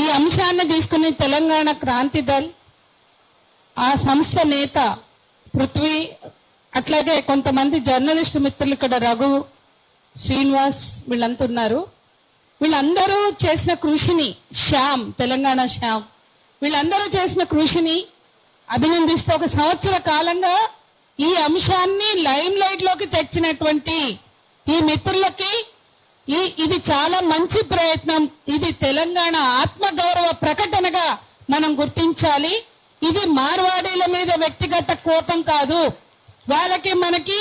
ఈ అంశాన్ని తీసుకుని తెలంగాణ క్రాంతి దళ్ ఆ సంస్థ నేత పృథ్వీ, అట్లాగే కొంతమంది జర్నలిస్టు మిత్రులు ఇక్కడ రఘు, శ్రీనివాస్ వీళ్ళంతా ఉన్నారు. వీళ్ళందరూ చేసిన కృషిని, శ్యామ్, తెలంగాణ శ్యామ్, వీళ్ళందరూ చేసిన కృషిని అభినందిస్తూ ఒక సంవత్సర కాలంగా ఈ అంశాన్ని లైమ్ లైట్ లోకి తెచ్చినటువంటి ఈ మిత్రులకి ఇది చాలా మంచి ప్రయత్నం. ఇది తెలంగాణ ఆత్మగౌరవ ప్రకటనగా మనం గుర్తించాలి. ఇది మార్వాడీల మీద వ్యక్తిగత కోపం కాదు. వాళ్ళకి మనకి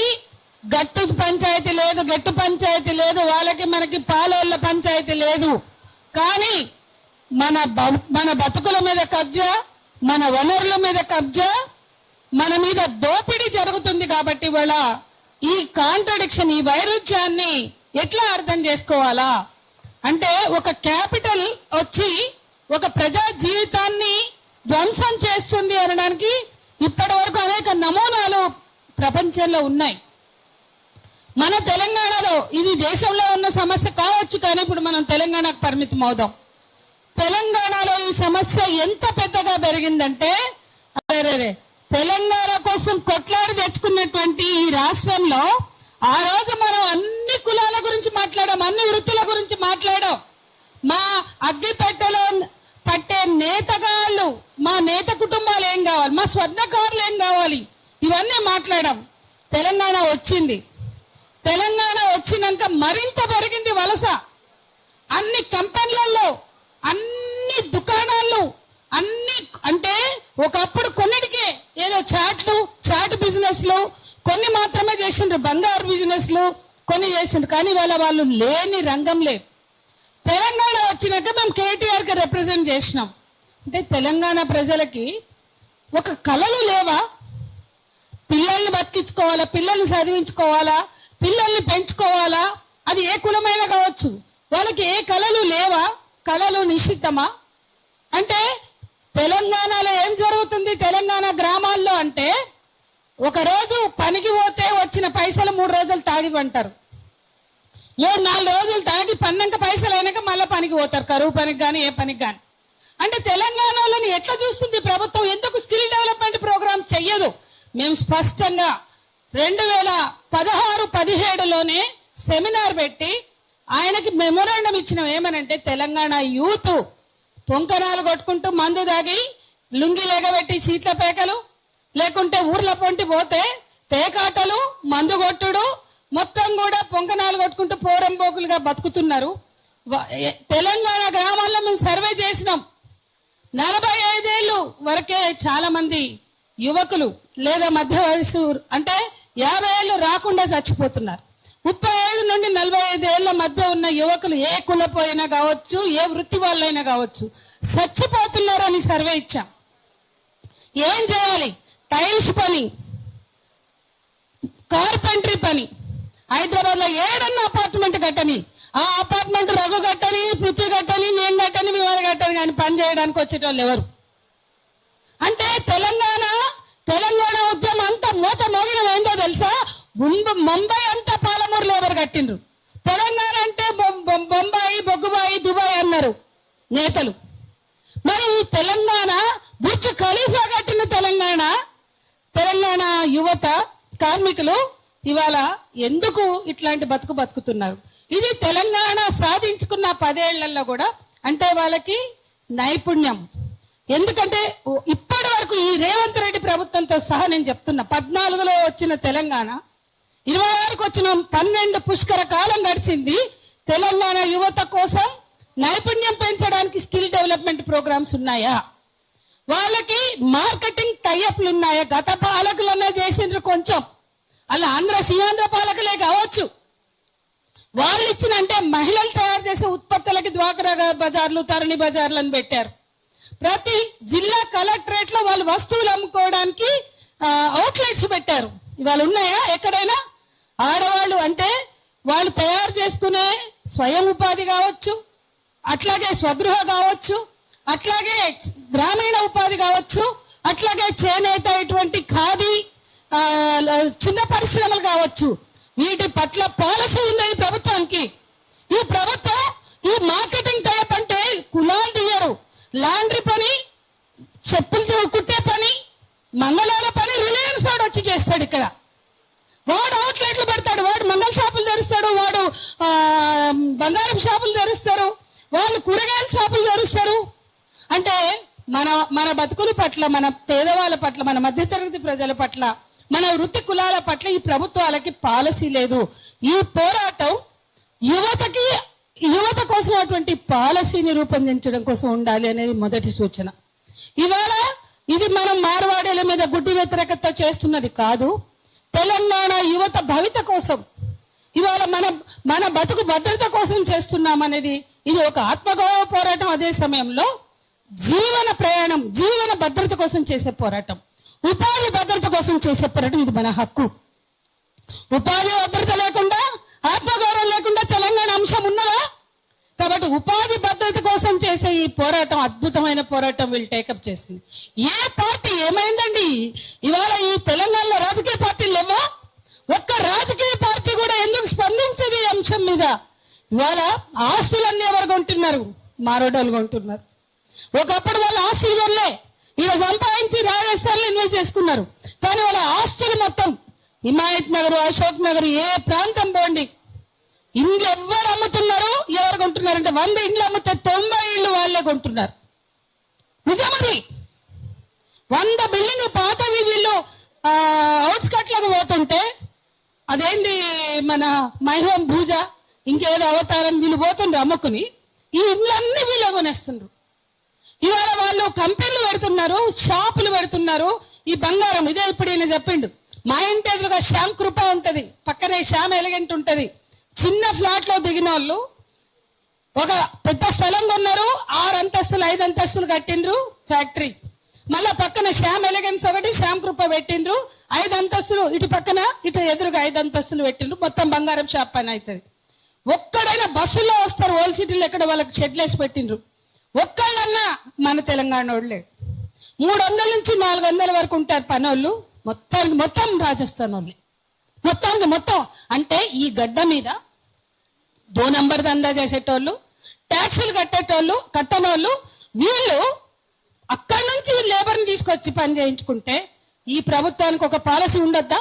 గట్టు పంచాయతీ లేదు, గట్టు పంచాయతీ లేదు, వాళ్ళకి మనకి పాలోళ్ళ పంచాయతీ లేదు. కానీ మన బతుకుల మీద కబ్జా, మన వనరుల మీద కబ్జా, మన మీద దోపిడీ జరుగుతుంది. కాబట్టి వాళ్ళ ఈ కాంట్రడిక్షన్, ఈ వైరుధ్యాన్ని ఎట్లా అర్థం చేసుకోవాలా అంటే, ఒక క్యాపిటల్ వచ్చి ఒక ప్రజా జీవితాన్ని ధ్వంసం చేస్తుంది అనడానికి ఇప్పటి వరకు అనేక నమూనాలు ప్రపంచంలో ఉన్నాయి. మన తెలంగాణలో ఇది దేశంలో ఉన్న సమస్య కావచ్చు, కానీ ఇప్పుడు మనం తెలంగాణకు పరిమితం అవుదాం. తెలంగాణలో ఈ సమస్య ఎంత పెద్దగా పెరిగిందంటే, అరే తెలంగాణ కోసం కొట్లాడి తెచ్చుకున్నటువంటి ఈ రాష్ట్రంలో ఆ రోజు మనం అన్ని కులాల గురించి మాట్లాడాం, అన్ని వృత్తుల గురించి మాట్లాడాం. మా అగ్గిపెట్టెలో పట్టే నేతగాళ్ళు, మా నేత కుటుంబాలు ఏం కావాలి, మా స్వర్ణకారులు ఏం కావాలి, ఇవన్నీ మాట్లాడాం. తెలంగాణ వచ్చింది. తెలంగాణ వచ్చినాక మరింత పెరిగింది వలస. అన్ని కంపెనీలలో, అన్ని దుకాణాలు, అన్ని అంటే ఒకప్పుడు కొన్నిటికే ఏదో చాట్ బిజినెస్లు కొన్ని మాత్రమే చేసిండ్రు, బంగారు బిజినెస్లు కొన్ని చేసిండ్రు. కానీ వాళ్ళు లేని రంగం లేదు. తెలంగాణ వచ్చినాక మేము కేటీఆర్కి రిప్రజెంట్ చేసినాం. అంటే తెలంగాణ ప్రజలకి ఒక కళలు లేవా? పిల్లల్ని బతికించుకోవాలా, పిల్లల్ని చదివించుకోవాలా, పిల్లల్ని పెంచుకోవాలా, అది ఏ కులమైనా కావచ్చు. వాళ్ళకి ఏ కళలు లేవా? కళలు నిషిద్ధమా? అంటే తెలంగాణలో ఏం జరుగుతుంది తెలంగాణ గ్రామాల్లో అంటే, ఒక రోజు పనికి పోతే వచ్చిన పైసలు 3 రోజులు తాగివంటారు, 3-4 రోజులు తాగి పన్నాక పైసలు అయినాక మళ్ళీ పనికి పోతారు, కరువు పనికి కానీ ఏ పనికి కానీ. అంటే తెలంగాణలోని ఎట్లా చూస్తుంది ప్రభుత్వం? ఎందుకు స్కిల్ డెవలప్మెంట్ ప్రోగ్రామ్స్ చెయ్యదు? మేము స్పష్టంగా 2016-17లోనే సెమినార్ పెట్టి ఆయనకి మెమోరాండం ఇచ్చినాం. ఏమనంటే, తెలంగాణ యూత్ పొంకనాలు కొట్టుకుంటూ మందు దాగి లుంగి లేగబెట్టి చీట్ల పేకలు, లేకుంటే ఊర్ల పొంటి పోతే పేకాటలు, మందు కొట్టుడు, మొత్తం కూడా పొంకనాలు కొట్టుకుంటూ పోరంపోకులుగా బతుకుతున్నారు. తెలంగాణ గ్రామాల్లో మేము సర్వే చేసినాం. 45 ఏళ్ళు వరకే చాలా మంది యువకులు లేదా మధ్య వయసు అంటే 50 ఏళ్ళు రాకుండా చచ్చిపోతున్నారు. 35 నుండి 45 ఏళ్ల మధ్య ఉన్న యువకులు ఏ కులపోయినా కావచ్చు, ఏ వృత్తి వాళ్ళైనా కావచ్చు, చచ్చిపోతున్నారని సర్వే ఇచ్చాం. ఏం చేయాలి? టైల్స్ పని, కార్పెంటరీ పని, హైదరాబాద్ లో ఏడన్నా అపార్ట్మెంట్ కట్టని, ఆ అపార్ట్మెంట్ రఘు కట్టని, పృథ్వీ కట్టని, నేను కట్టని, విమాన కట్టని, కానీ పని చేయడానికి వచ్చేటోళ్ళు ఎవరు? అంటే తెలంగాణ ఉద్యమం అంతా మూత మోగిన ఏందో తెలుసా? ముంబై అంతా పాలమూరులో ఎవరు కట్టిండ్రు? తెలంగాణ అంటే బొంబాయి, బొగ్గుబాయి, దుబాయ్ అన్నారు నేతలు. మరి ఈ తెలంగాణ బుర్జ్ ఖలీఫా కట్టిన తెలంగాణ యువత, కార్మికులు ఇవాళ ఎందుకు ఇట్లాంటి బతుకుతున్నారు? ఇది తెలంగాణ సాధించుకున్న 10 ఏళ్లలో కూడా అంటే వాళ్ళకి నైపుణ్యం. ఎందుకంటే ఇప్పటి వరకు ఈ రేవంత్ రెడ్డి ప్రభుత్వంతో సహా నేను చెప్తున్నా, 14లో వచ్చిన తెలంగాణ 26కు వచ్చిన 12 పుష్కర కాలం గడిచింది. తెలంగాణ యువత కోసం నైపుణ్యం పెంచడానికి స్కిల్ డెవలప్మెంట్ ప్రోగ్రామ్స్ ఉన్నాయా? వాళ్ళకి మార్కెటింగ్ టైఅప్లు ఉన్నాయా? గత పాలకులన్నా చేసిండ్రు కొంచెం, అలా ఆంధ్ర సీమాంధ్ర పాలకులే కావచ్చు. వాళ్ళు ఇచ్చిన అంటే మహిళలు తయారు చేసే ఉత్పత్తులకి డ్వాక్రా బజార్లు, తరణి బజార్లు అని పెట్టారు. ప్రతి జిల్లా కలెక్టరేట్ లో వాళ్ళు వస్తువులు అమ్ముకోవడానికి అవుట్లెట్స్ పెట్టారు. ఇవాళ ఉన్నాయా ఎక్కడైనా? ఆడవాళ్ళు అంటే వాళ్ళు తయారు చేసుకునే స్వయం ఉపాధి కావచ్చు, అట్లాగే స్వగృహ కావచ్చు, అట్లాగే గ్రామీణ ఉపాధి కావచ్చు, అట్లాగే చేనేత, ఇటువంటి ఖాదీ చిన్న పరిశ్రమలు కావచ్చు. వీటి పట్ల పాలసీ ఉంది ఈ ప్రభుత్వం. ఈ మార్కెటింగ్ టైప్ అంటే కులాలు తీయరు, లాండ్రీ పని, చెప్పులు కుట్టే పని, మంగళాల పని రిలయన్స్ వాడు వచ్చి చేస్తాడు. ఇక్కడ వాడు అవుట్లెట్లు పెడతాడు, వాడు మంగళ షాపులు తెరుస్తాడు, వాడు బంగారం షాపులు తెరుస్తారు, వాళ్ళు కూరగాయల షాపులు తెరుస్తారు. అంటే మన మన బతుకుల పట్ల, మన పేదవాళ్ళ పట్ల, మన మధ్యతరగతి ప్రజల పట్ల, మన వృత్తి కులాల పట్ల ఈ ప్రభుత్వాలకి పాలసీ లేదు. ఈ పోరాటం యువత కోసం అటువంటి పాలసీని రూపొందించడం కోసం ఉండాలి అనేది మొదటి సూచన. ఇవాళ ఇది మనం మార్వాడీల మీద గుడ్డి వ్యతిరేకత చేస్తున్నది కాదు, తెలంగాణ యువత భవిత కోసం, ఇవాళ మన బతుకు భద్రత కోసం చేస్తున్నామనేది ఇది ఒక ఆత్మగౌరవ పోరాటం. అదే సమయంలో జీవన ప్రయాణం, జీవన భద్రత కోసం చేసే పోరాటం, ఉపాధి భద్రత కోసం చేసే పోరాటం. ఇది మన హక్కు. ఉపాధి భద్రత లేకుండా, ఆత్మగౌరవం లేకుండా తెలంగాణ అంశం ఉన్నదా? కాబట్టి ఉపాధి భద్రత కోసం చేసే ఈ పోరాటం అద్భుతమైన పోరాటం వీళ్ళు టేకప్ చేసింది. ఏ పార్టీ ఏమైందండి? ఇవాళ ఈ తెలంగాణలో రాజకీయ పార్టీలు లేవా? ఒక్క రాజకీయ పార్టీ కూడా ఎందుకు స్పందించదు ఈ అంశం మీద? ఇవాళ ఆస్తులన్నీ ఎవరు కొంటున్నారు? మారోడోళ్ళు కొంటున్నారు. ఒకప్పుడు వాళ్ళ ఆస్తులు కొనలే, ఇక సంపాదించి రాజస్థాన్ లో ఇన్వెస్ట్ చేసుకున్నారు. కానీ వాళ్ళ ఆస్తులు మొత్తం హిమాయత్ నగర్, అశోక్ నగర్, ఏ ప్రాంతం పోండి, ఇండ్లు ఎవరు అమ్ముతున్నారు, ఎవరు కొంటున్నారు అంటే 100 ఇండ్లు అమ్మితే 90 ఇళ్ళు వాళ్ళే కొంటున్నారు. నిజమది. 100 బిల్డింగ్ పాతవి వీళ్ళు అవుట్స్కట్ లకు పోతుంటే, అదేంది మన మై హోమ్ భూజ ఇంకేదో అవతారం వీళ్ళు పోతుండ్రు అమ్ముకుని, ఈ ఇండ్లన్నీ వీళ్ళు కొనేస్తుండ్రు. ఇవాళ వాళ్ళు కంపెనీలు పెడుతున్నారు, షాపులు పెడుతున్నారు. ఈ బంగారం ఇదే ఇప్పుడు ఈయన చెప్పిండు, మా ఇంటి ఎదురుగా శ్యామ్ కృప ఉంటది, పక్కనే శ్యామ్ ఎలిగెంట్ ఉంటది. చిన్న ఫ్లాట్ లో దిగిన వాళ్ళు ఒక పెద్ద స్థలం కొన్నారు, 6 అంతస్తులు 5 అంతస్తులు కట్టిండ్రు ఫ్యాక్టరీ. మళ్ళా పక్కన శ్యామ్ ఎలిగెన్స్ ఒకటి, శ్యామ్ కృప పెట్టిండ్రు, 5 అంతస్తులు ఇటు పక్కన, ఇటు ఎదురుగా 5 అంతస్తులు పెట్టిండ్రు. మొత్తం బంగారం షాప్ పని అవుతుంది. ఒక్కడైనా బస్సుల్లో వస్తారు, ఓల్డ్ సిటీలో ఎక్కడ వాళ్ళకి షెడ్లేసి పెట్టిండ్రు. ఒక్కళ్ళన్నా మన తెలంగాణ వాళ్ళే. 300 నుంచి 400 వరకు ఉంటారు పనోళ్ళు. మొత్తం రాజస్థాన్ వాళ్ళే. మొత్తం అంటే ఈ గడ్డ మీద 2 నంబర్ దందా చేసేటోళ్ళు, ట్యాక్సులు కట్టనోళ్ళు వీళ్ళు అక్కడి నుంచి లేబర్ని తీసుకొచ్చి పని చేయించుకుంటే ఈ ప్రభుత్వానికి ఒక పాలసీ ఉండొద్దా?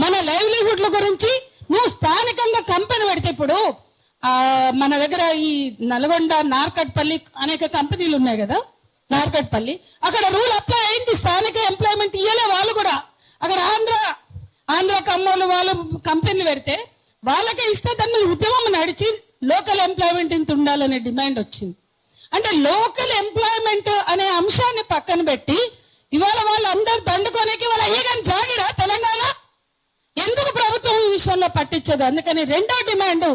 మన లైవ్లీహుడ్ల గురించి నువ్వు స్థానికంగా కంపెనీ పెడితే, ఇప్పుడు మన దగ్గర ఈ నల్గొండ, నార్కట్పల్లి అనేక కంపెనీలు ఉన్నాయి కదా, నార్కట్పల్లి, అక్కడ రూల్ అప్లై అయింది. స్థానిక ఎంప్లాయ్మెంట్ ఇయ్యలే వాళ్ళు కూడా. అక్కడ ఆంధ్ర కమ్మోళ్ళు వాళ్ళు కంపెనీలు పెడితే వాళ్ళకే ఇస్తే దాని మీద ఉద్యమం నడిచి లోకల్ ఎంప్లాయ్మెంట్ ఇంత ఉండాలనే డిమాండ్ వచ్చింది. అంటే లోకల్ ఎంప్లాయ్మెంట్ అనే అంశాన్ని పక్కన పెట్టి ఇవాళ వాళ్ళందరూ దండుకోనికి వాళ్ళ అయ్యగాని జాగిరా తెలంగాణ ఎందుకు ప్రభుత్వం ఈ విషయంలో పట్టించదు? అందుకని రెండో డిమాండ్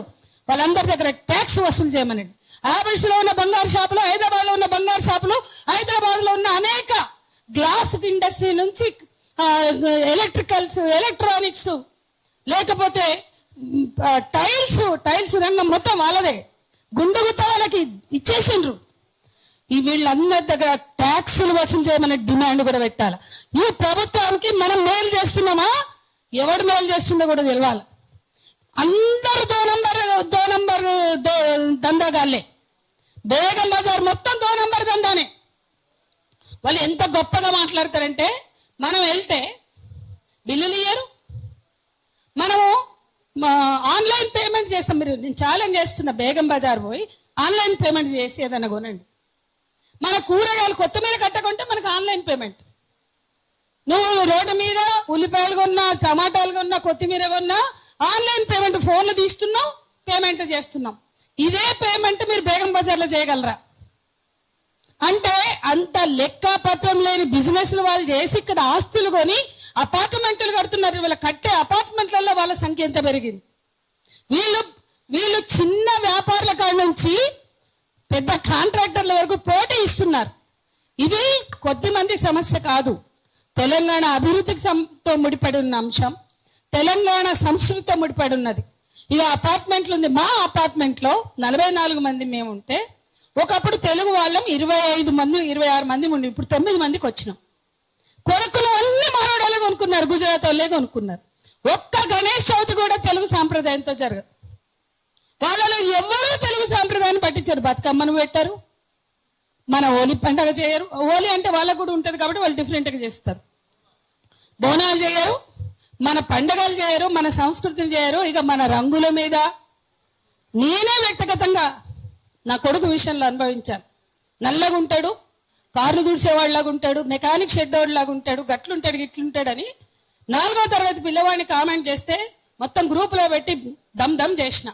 వాళ్ళందరి దగ్గర ట్యాక్స్ వసూలు చేయమనండి. ఆబిడ్స్ లో ఉన్న బంగారు షాపులు, హైదరాబాద్ లో ఉన్న బంగారు షాపులు, హైదరాబాద్ లో ఉన్న అనేక గ్లాస్ ఇండస్ట్రీ నుంచి ఎలక్ట్రికల్స్, ఎలక్ట్రానిక్స్, లేకపోతే టైల్స్ రంగం మొత్తం వాళ్ళదే. గుండెగుత్త వాళ్ళకి ఇచ్చేసిండ్రు. ఈ వీళ్ళందరి దగ్గర ట్యాక్సులు వసూలు చేయమనే డిమాండ్ కూడా పెట్టాలి. ఈ ప్రభుత్వానికి మనం మేలు చేస్తున్నామా, ఎవడు మేలు చేస్తుండో కూడా తెలవాలి. అందరు 2 నంబర్ దందాగాళ్ళే. బేగం బజార్ మొత్తం 2 నంబర్ దందానే. వాళ్ళు ఎంత గొప్పగా మాట్లాడతారంటే, మనం వెళ్తే బిల్లులు ఇయ్యరు, మనము ఆన్లైన్ పేమెంట్ చేస్తాం. నేను ఛాలెంజ్ చేస్తున్నా, బేగం బజార్ పోయి ఆన్లైన్ పేమెంట్ చేసి ఏదన్నా కొనండి. మన కూరగాయలు కొత్తిమీర కట్టకుంటే మనకు ఆన్లైన్ పేమెంట్. నువ్వు రోడ్డు మీద ఉల్లిపాయలు కొన్నా, టమాటాలు కొన్నా, కొత్తిమీర కొన్నా ఆన్లైన్ పేమెంట్, ఫోన్లు తీస్తున్నాం, పేమెంట్ చేస్తున్నాం. ఇదే పేమెంట్ మీరు బేగం బజార్లో చేయగలరా? అంటే అంత లెక్కపత్రం లేని బిజినెస్లు వాళ్ళు చేసి ఇక్కడ ఆస్తులు కొని అపార్ట్మెంట్లు కడుతున్నారు. వీళ్ళ కట్టే అపార్ట్మెంట్లలో వాళ్ళ సంఖ్య ఎంత పెరిగింది. వీళ్ళు చిన్న వ్యాపారుల కాడ నుంచి పెద్ద కాంట్రాక్టర్ల వరకు పోటీ ఇస్తున్నారు. ఇది కొద్దిమంది సమస్య కాదు. తెలంగాణ అభివృద్ధితో ముడిపడి ఉన్న అంశం, తెలంగాణ సంస్కృతితో ముడిపడి ఉన్నది. ఇక అపార్ట్మెంట్లు ఉంది. మా అపార్ట్మెంట్ లో 44 మంది మేము ఉంటే, ఒకప్పుడు తెలుగు వాళ్ళం 25 మంది 26 మంది ఉండి, ఇప్పుడు 9 మందికి వచ్చినాం. కొడుకులు అన్ని మనోడోళ్ళే కొనుక్కున్నారు, గుజరాత్ వాళ్ళే కొనుక్కున్నారు. ఒక్క గణేష్ చవితి కూడా తెలుగు సాంప్రదాయంతో జరగదు. వాళ్ళలో ఎవరూ తెలుగు సాంప్రదాయాన్ని పట్టించారు. బతుకమ్మను పెట్టారు, మన హోలీ పండుగ చేయరు. హోలీ అంటే వాళ్ళకు కూడా ఉంటుంది కాబట్టి వాళ్ళు డిఫరెంట్గా చేస్తారు. బోనాలు చేయరు, మన పండుగలు చేయరు, మన సంస్కృతిని చేయరు. ఇక మన రంగుల మీద నేనే వ్యక్తిగతంగా నా కొడుకు విషయంలో అనుభవించాను. నల్లగా ఉంటాడు, కార్లు దుడిసేవాళ్ళలాగా ఉంటాడు, మెకానిక్ షెడ్ లాగా ఉంటాడు, గట్లుంటాడు గిట్లుంటాడని 4వ తరగతి పిల్లవాడిని కామెంట్ చేస్తే మొత్తం గ్రూపులో పెట్టి దమ్ దమ్ చేసిన.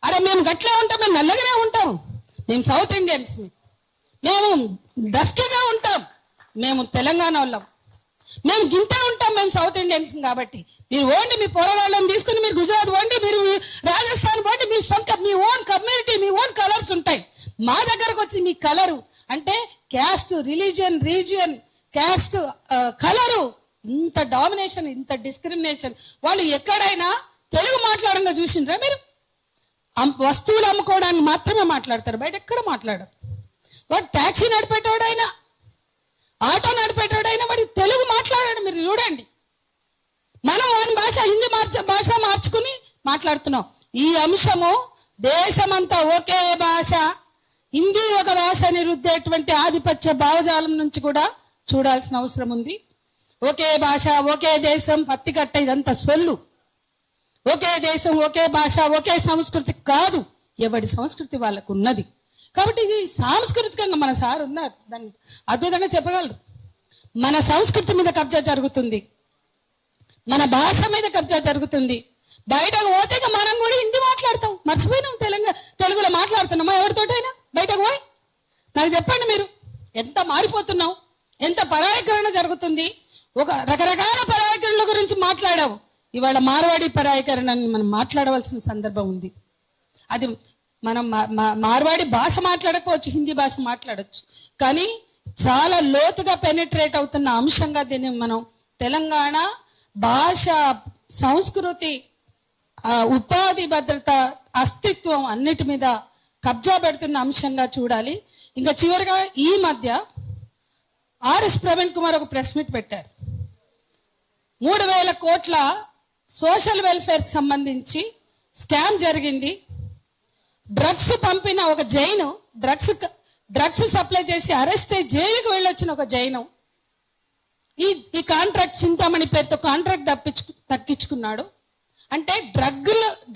అరే మేము గట్లే ఉంటాం, మేము నల్లగానే ఉంటాం, మేము సౌత్ ఇండియన్స్, మేము డస్కీగా ఉంటాం, మేము తెలంగాణ వాళ్ళం, మేము గింతే ఉంటాం, మేము సౌత్ ఇండియన్స్ కాబట్టి మీరు ఓన్లీ మీ పోరాటాలను తీసుకుని మీరు గుజరాత్ పోండి, మీరు రాజస్థాన్ పోండి, మీ సొంత మీ ఓన్ కమ్యూనిటీ, మీ ఓన్ కలర్స్ ఉంటాయి. మా దగ్గరకు వచ్చి మీ కలరు అంటే caste, religion, region, caste, colour, ఇంత డామినేషన్, ఇంత డిస్క్రిమినేషన్. వాళ్ళు ఎక్కడైనా తెలుగు మాట్లాడంగా చూసిండ్రా మీరు? వస్తువులు అమ్ముకోవడానికి మాత్రమే మాట్లాడతారు, బయట ఎక్కడ మాట్లాడరు. వాడు ట్యాక్సీ నడిపేటోడైనా, ఆటో నడిపేటోడైనా వాడి తెలుగు మాట్లాడాడు. మీరు చూడండి, మనం వాని భాష హిందీ భాష మార్చుకుని మాట్లాడుతున్నాం. ఈ అంశము దేశమంతా ఒకే భాష, హిందీ ఒక భాష అని రుద్దేటువంటి ఆధిపత్య భావజాలం నుంచి కూడా చూడాల్సిన అవసరం ఉంది. ఒకే భాష, ఒకే దేశం, పత్తికట్ట, ఇదంతా సొల్లు. ఒకే దేశం, ఒకే భాష, ఒకే సంస్కృతి కాదు. ఎవడి సంస్కృతి వాళ్ళకు ఉన్నది. కాబట్టి ఇది సాంస్కృతికంగా మన సార్ ఉన్నారు, దాన్ని అద్భుతంగా చెప్పగలరు. మన సంస్కృతి మీద కబ్జా జరుగుతుంది, మన భాష మీద కబ్జా జరుగుతుంది. బయటకు పోతే మనం కూడా హిందీ మాట్లాడతాం, మర్చిపోయినాం. తెలుగులో మాట్లాడుతున్నామా ఎవరితోటైనా? బయటకు పోయి నాకు చెప్పండి, మీరు ఎంత మారిపోతున్నాం, ఎంత పరాయీకరణ జరుగుతుంది. ఒక రకరకాల పరాయీకరణల గురించి మాట్లాడావు, ఇవాళ మార్వాడి పరాయీకరణని మనం మాట్లాడవలసిన సందర్భం ఉంది. అది మనం మార్వాడి భాష మాట్లాడకపోవచ్చు, హిందీ భాష మాట్లాడచ్చు, కానీ చాలా లోతుగా పెనిట్రేట్ అవుతున్న అంశంగా దీన్ని మనం తెలంగాణ భాష, సంస్కృతి, ఉపాధి భద్రత, అస్తిత్వం అన్నిటి మీద కబ్జా పెడుతున్న అంశంగా చూడాలి. ఇంకా చివరిగా ఈ మధ్య ఆర్ఎస్ ప్రవీణ్ కుమార్ ఒక ప్రెస్ మీట్ పెట్టారు. 3,000 కోట్ల సోషల్ వెల్ఫేర్ సంబంధించి స్కామ్ జరిగింది. డ్రగ్స్ పంపిన ఒక జైను, డ్రగ్స్ సప్లై చేసి అరెస్ట్ అయ్యి జైలుకు వెళ్ళొచ్చిన ఒక జైను ఈ కాంట్రాక్ట్, చింతామణి పేరుతో కాంట్రాక్ట్ తక్కించుకున్నాడు. అంటే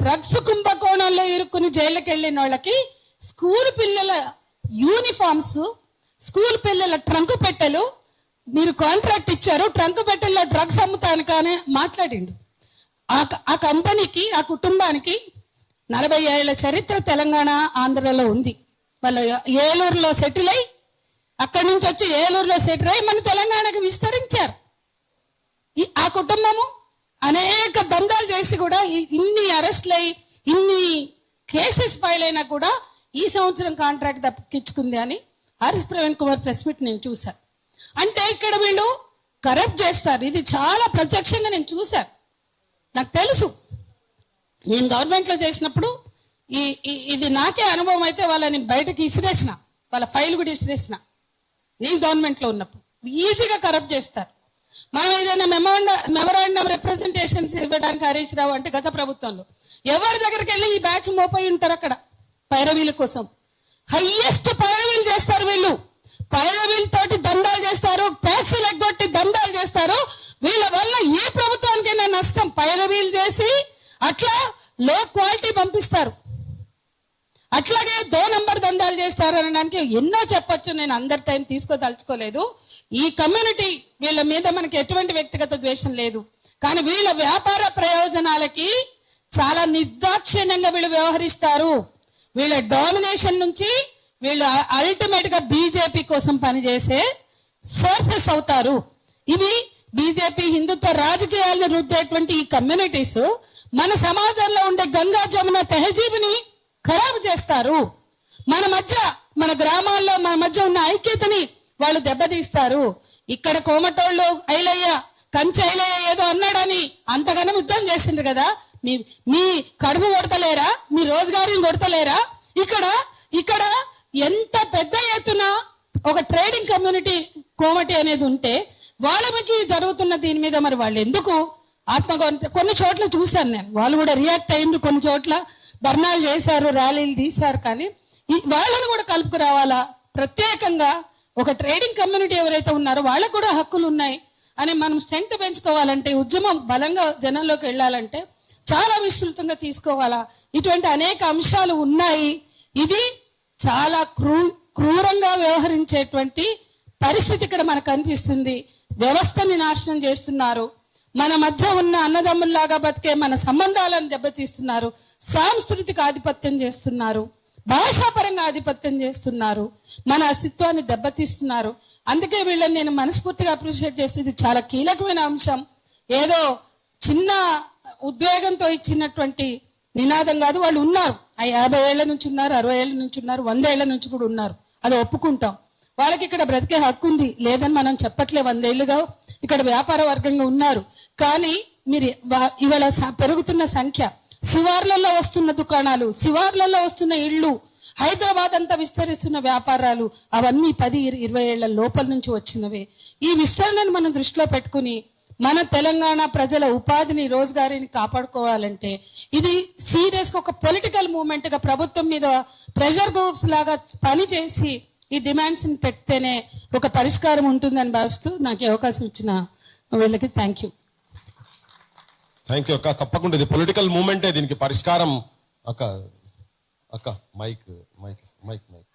డ్రగ్స్ కుంభకోణంలో ఇరుక్కుని జైలుకి వెళ్ళిన వాళ్ళకి స్కూల్ పిల్లల యూనిఫామ్స్, స్కూల్ పిల్లల ట్రంకు పెట్టెలు మీరు కాంట్రాక్ట్ ఇచ్చారు, ట్రంకు పెట్టెల్లో డ్రగ్స్ అమ్ముతానికనే మాట్లాడిండు. ఆ కంపెనీకి, ఆ కుటుంబానికి 40 ఏళ్ల చరిత్ర తెలంగాణ, ఆంధ్రలో ఉంది. వాళ్ళు ఏలూరులో సెటిల్ అయ్యి, అక్కడి నుంచి వచ్చి ఏలూరులో సెటిల్ అయ్యి మన తెలంగాణకు విస్తరించారు. ఆ కుటుంబము అనేక దందాలు చేసి కూడా ఇన్ని అరెస్ట్లు అయ్యి, ఇన్ని కేసెస్ ఫైల్ అయినా కూడా ఈ సంవత్సరం కాంట్రాక్ట్ దక్కించుకుంది అని RS Praveen Kumar press meet నేను చూశాను. అంటే ఇక్కడ వీళ్ళు కరప్ట్ చేస్తారు. ఇది చాలా ప్రత్యక్షంగా నేను చూశాను, నాకు తెలుసు. నేను గవర్నమెంట్లో చేసినప్పుడు ఇది నాకే అనుభవం. అయితే వాళ్ళని బయటకి ఇసిరేసిన, వాళ్ళ ఫైల్ కూడా ఇసిరేసిన. నేను గవర్నమెంట్లో ఉన్నప్పుడు ఈజీగా కరప్ట్ చేస్తారు. మనం ఏదైనా మెమరాండం రిప్రజెంటేషన్స్ ఇవ్వడానికి హరీష్ రావు అంటే గత ప్రభుత్వంలో ఎవరి దగ్గరికి వెళ్ళి ఈ బ్యాచ్ మోపోయి ఉంటారు అక్కడ పైరవీల కోసం. హైయెస్ట్ పైరవీలు చేస్తారు వీళ్ళు, పైరవీలతోటి దందాలు చేస్తారు, ట్యాక్సీలు ఎగ్గొట్టి దందాలు చేస్తారు. వీళ్ళ వల్ల ఏ ప్రభుత్వానికైనా నష్టం. పైరవీలు చేసి అట్లా లో క్వాలిటీ పంపిస్తారు, అట్లాగే 2 నంబర్ దందాలు చేస్తారు అనడానికి ఎన్నో చెప్పొచ్చు. నేను అందరి టైం తీసుకోదలుచుకోలేదు. ఈ కమ్యూనిటీ వీళ్ళ మీద మనకి ఎటువంటి వ్యక్తిగత ద్వేషం లేదు, కానీ వీళ్ళ వ్యాపార ప్రయోజనాలకి చాలా నిర్దాక్షిణ్యంగా వీళ్ళు వ్యవహరిస్తారు. వీళ్ళ డామినేషన్ నుంచి వీళ్ళు అల్టిమేట్ గా బీజేపీ కోసం పనిచేసే సోర్సెస్ అవుతారు. ఇవి బీజేపీ హిందుత్వ రాజకీయాలను రుద్దేటువంటి ఈ కమ్యూనిటీస్ మన సమాజంలో ఉండే గంగా జమున తెహజీబుని ఖరాబు చేస్తారు. మన గ్రామాల్లో మన మధ్య ఉన్న ఐక్యతని వాళ్ళు దెబ్బతీస్తారు. ఇక్కడ కోమటోళ్ళు ఐలయ్య, కంచె ఐలయ్య ఏదో అన్నాడని అంతగానో యుద్ధం చేసింది కదా. మీ కడుపు కొడతలేరా? మీ రోజుగారిని కొడతలేరా? ఇక్కడ ఎంత పెద్ద ఎత్తున ఒక ట్రేడింగ్ కమ్యూనిటీ కోమటి అనేది ఉంటే వాళ్ళకి జరుగుతున్న దీని మీద మరి వాళ్ళు ఎందుకు ఆత్మగౌరవం? కొన్ని చోట్ల చూశాను నేను, వాళ్ళు కూడా రియాక్ట్ అయ్యిండ్రు, కొన్ని చోట్ల ధర్నాలు చేశారు, ర్యాలీలు తీశారు. కానీ వాళ్ళని కూడా కలుపుకు రావాలా? ప్రత్యేకంగా ఒక ట్రేడింగ్ కమ్యూనిటీ ఎవరైతే ఉన్నారో వాళ్ళకు కూడా హక్కులు ఉన్నాయి అని మనం స్ట్రెంగ్త్ పెంచుకోవాలంటే, ఉద్యమం బలంగా జనంలోకి వెళ్ళాలంటే చాలా విస్తృతంగా తీసుకోవాలా. ఇటువంటి అనేక అంశాలు ఉన్నాయి. ఇది చాలా క్రూరంగా వ్యవహరించేటువంటి పరిస్థితి ఇక్కడ మనకు అనిపిస్తుంది. వ్యవస్థని నాశనం చేస్తున్నారు. మన మధ్య ఉన్న అన్నదమ్ముల్లాగా బతికే మన సంబంధాలను దెబ్బతీస్తున్నారు. సాంస్కృతిక ఆధిపత్యం చేస్తున్నారు, భాషాపరంగా ఆధిపత్యం చేస్తున్నారు, మన అస్తిత్వాన్ని దెబ్బతీస్తున్నారు. అందుకే వీళ్ళని నేను మనస్ఫూర్తిగా అప్రిషియేట్ చేస్తూ, ఇది చాలా కీలకమైన అంశం. ఏదో చిన్న ఉద్వేగంతో ఇచ్చినటువంటి నినాదం కాదు. వాళ్ళు ఉన్నారు, 50 ఏళ్ల నుంచి ఉన్నారు, 60 ఏళ్ల నుంచి ఉన్నారు, 100 ఏళ్ల నుంచి కూడా ఉన్నారు. అది ఒప్పుకుంటాం. వాళ్ళకి ఇక్కడ బ్రతికే హక్కు ఉంది, లేదని మనం చెప్పట్లే. 100 ఏళ్లుగా ఇక్కడ వ్యాపార వర్గంగా ఉన్నారు. కానీ మీరు ఇవాళ పెరుగుతున్న సంఖ్య, శివార్లలో వస్తున్న దుకాణాలు, శివార్లలో వస్తున్న ఇళ్ళు, హైదరాబాద్ అంతా విస్తరిస్తున్న వ్యాపారాలు, అవన్నీ 10-20 ఏళ్ల లోపల నుంచి వచ్చినవే. ఈ విస్తరణను మనం దృష్టిలో పెట్టుకుని మన తెలంగాణ ప్రజల ఉపాధిని, రోజ్గారీని కాపాడుకోవాలంటే ఇది సీరియస్ గా ఒక పొలిటికల్ మూవ్మెంట్ గా ప్రభుత్వం మీద ప్రెషర్ గ్రూప్స్ లాగా పనిచేసి ఈ డిమాండ్స్ ని పెడితేనే ఒక పరిష్కారం ఉంటుందని భావిస్తూ నాకు ఈ అవకాశం ఇచ్చిన వీళ్ళకి థ్యాంక్ యూ. థ్యాంక్ యూ అక్క. తప్పకుండా ఇది పొలిటికల్ మూవ్మెంటే దీనికి పరిష్కారం. అక్క అక్క మైక్ మైక్ మైక్ మైక్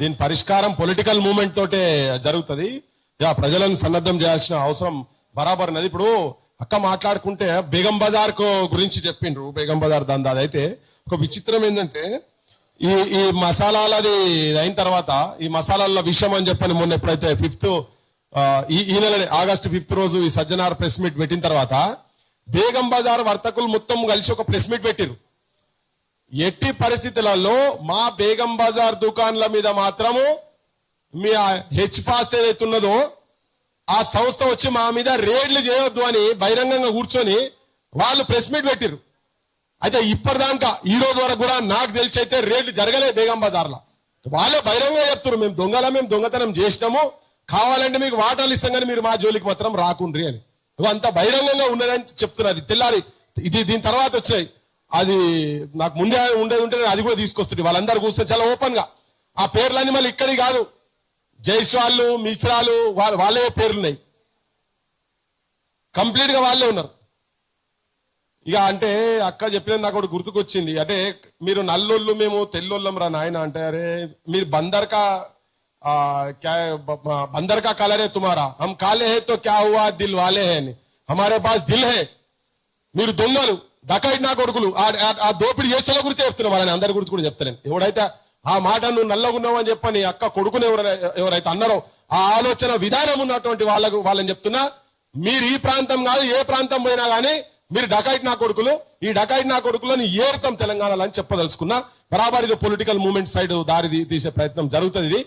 దీని పరిష్కారం పొలిటికల్ మూవ్మెంట్ తోటే జరుగుతుంది. ప్రజలను సన్నద్ధం చేయాల్సిన అవసరం బరాబర్ ఉన్నది. ఇప్పుడు అక్క మాట్లాడుకుంటే బేగం బజార్ గురించి చెప్పిండ్రు, బేగం బజార్ దందా. అయితే ఒక విచిత్రం ఏంటంటే ఈ మసాలాలది అయిన తర్వాత ఈ మసాలాల విషయం అని చెప్పని మొన్న ఎప్పుడైతే 5th ఈ నెల ఆగస్టు 5th రోజు ఈ సజ్జనార్ ప్రెస్ మీట్ పెట్టిన తర్వాత బేగం బజార్ వర్తకులు మొత్తం కలిసి ఒక ప్రెస్ మీట్ పెట్టిరు. ఎట్టి పరిస్థితులలో మా బేగం బజార్ దుకాన్ల మీద మాత్రము మీ హెచ్ ఫాస్ట్ ఏదైతే ఉన్నదో ఆ సంస్థ వచ్చి మా మీద రేడ్లు చేయొద్దు అని బహిరంగంగా కూర్చొని వాళ్ళు ప్రెస్ మీట్ పెట్టిరు. అయితే ఇప్పటిదాకా ఈ రోజు వరకు కూడా నాకు తెలిసి అయితే రేట్లు జరగలే బేగం బజార్లో. వాళ్ళే బహిరంగంగా చెప్తారు, మేము దొంగతనం చేసినాము, కావాలంటే మీకు వాటాలు ఇస్తాం కానీ మీరు మా జోలికి మాత్రం రాకుండ్రి అని. అంత బహిరంగంగా ఉన్నదని చెప్తున్నది. తెల్లారి దీని తర్వాత వచ్చాయి. అది నాకు ముందే ఉండేది ఉంటే అది కూడా తీసుకొస్తుంది. వాళ్ళందరూ కూర్చొని చాలా ఓపెన్ గా ఆ పేర్లన్నీ మళ్ళీ ఇక్కడి కాదు, జైస్వాళ్ళు, మిశ్రాలు, వాళ్ళే పేర్లున్నాయి, కంప్లీట్ గా వాళ్ళే ఉన్నారు. ఇక అంటే అక్క చెప్పినది నాకు ఒకటి గుర్తుకొచ్చింది. అంటే మీరు నల్లోళ్ళు మేము తెల్లోళ్ళం రా నాయన అంటే, అరే మీరు బందర్ का कलर है तुम्हारा, हम काले हैं तो क्या हुआ, दिल वाले हैं, हमारे पास दिल है. మీరు దొంగలు, డకాయిట్ నా కొడుకులు, ఆ దోపిడి చేస్తున్న గురించి చెప్తున్నా, వాళ్ళని అందరి గురించి కూడా చెప్తలేను. ఎవడైతే ఆ మాట నువ్వు నల్లగున్నావు అని చెప్పని అక్క కొడుకుని ఎవరైతే అన్నారో ఆ ఆలోచన విధానం ఉన్నటువంటి వాళ్ళని చెప్తున్నా, మీరు ఈ ప్రాంతం కాదు ఏ ప్రాంతం పోయినా కానీ మీరు డకాయిట్ నా కొడుకులు, ఈ డకాయిట్ నా కొడుకులను ఏరుతాం తెలంగాణలో అని చెప్పదలుచుకున్నా. బరాబర్ ఇది పొలిటికల్ మూవ్మెంట్ సైడ్ దారి తీసే ప్రయత్నం జరుగుతుంది. ఇది